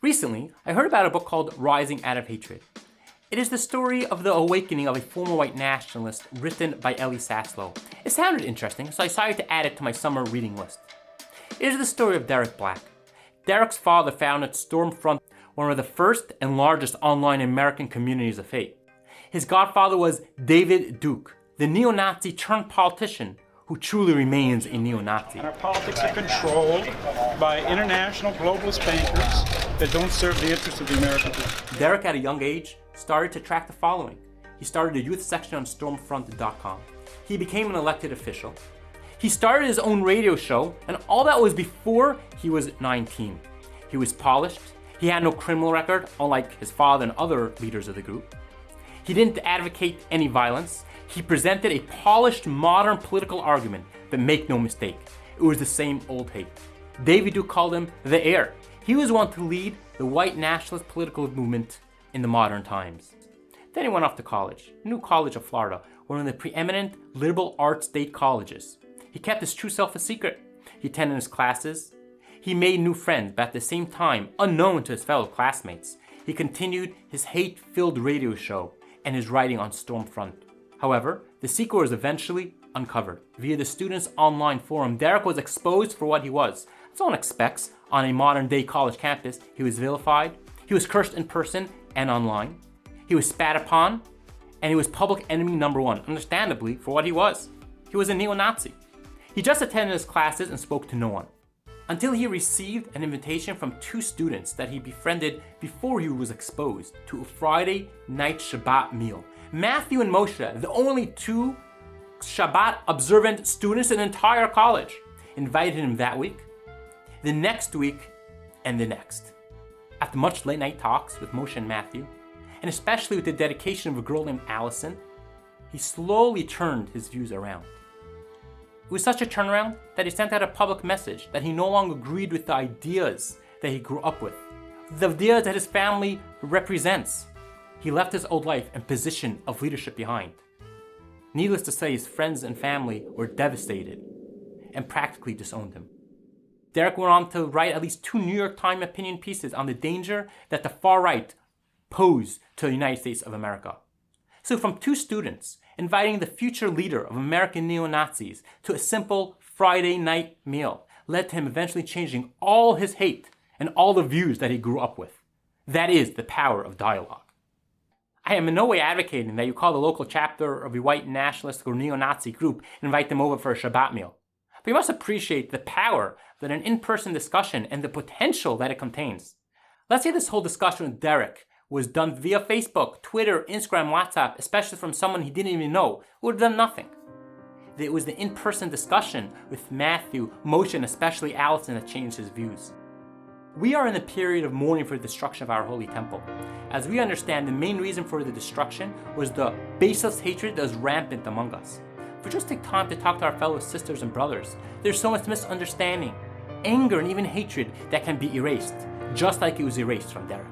Recently, I heard about a book called Rising Out of Hatred. It is the story of the awakening of a former white nationalist written by Elie Saslow. It sounded interesting, so I decided to add it to my summer reading list. It is the story of Derek Black. Derek's father founded Stormfront, one of the first and largest online American communities of faith. His godfather was David Duke, the neo-Nazi turned politician who truly remains a neo-Nazi. And our politics are controlled by international globalist bankers that don't serve the interests of the American people. Derek, at a young age, started to attract the following. He started a youth section on Stormfront.com. He became an elected official. He started his own radio show, and all that was before he was 19. He was polished. He had no criminal record, unlike his father and other leaders of the group. He didn't advocate any violence. He presented a polished, modern political argument, but make no mistake, it was the same old hate. David Duke called him the heir. He was one to lead the white nationalist political movement in the modern times. Then he went off to college, New College of Florida, one of the preeminent liberal arts state colleges. He kept his true self a secret. He attended his classes. He made new friends, but at the same time, unknown to his fellow classmates, he continued his hate-filled radio show and his writing on Stormfront. However, the secret was eventually uncovered. Via the students' online forum, Derek was exposed for what he was. As one expects on a modern-day college campus, he was vilified, he was cursed in person and online, he was spat upon, and he was public enemy number one, understandably, for what he was. He was a neo-Nazi. He just attended his classes and spoke to no one, until he received an invitation from two students that he befriended before he was exposed to a Friday night Shabbat meal. Matthew and Moshe, the only two Shabbat observant students in the entire college, invited him that week, the next week, and the next. After much late night talks with Moshe and Matthew, and especially with the dedication of a girl named Allison, he slowly turned his views around. It was such a turnaround that he sent out a public message that he no longer agreed with the ideas that he grew up with, the ideas that his family represents. He left his old life and position of leadership behind. Needless to say, his friends and family were devastated and practically disowned him. Derek went on to write at least 2 New York Times opinion pieces on the danger that the far right pose to the United States of America. So from 2 students inviting the future leader of American neo-Nazis to a simple Friday night meal led to him eventually changing all his hate and all the views that he grew up with. That is the power of dialogue. I am in no way advocating that you call the local chapter of a white nationalist or neo-Nazi group and invite them over for a Shabbat meal. But you must appreciate the power that an in-person discussion and the potential that it contains. Let's say this whole discussion with Derek was done via Facebook, Twitter, Instagram, WhatsApp, especially from someone he didn't even know, would have done nothing. It was the in-person discussion with Matthew, Moshe, and especially Allison that changed his views. We are in a period of mourning for the destruction of our holy temple. As we understand, the main reason for the destruction was the baseless hatred that was rampant among us. If we just take time to talk to our fellow sisters and brothers, there's so much misunderstanding, anger, and even hatred that can be erased, just like it was erased from Derek.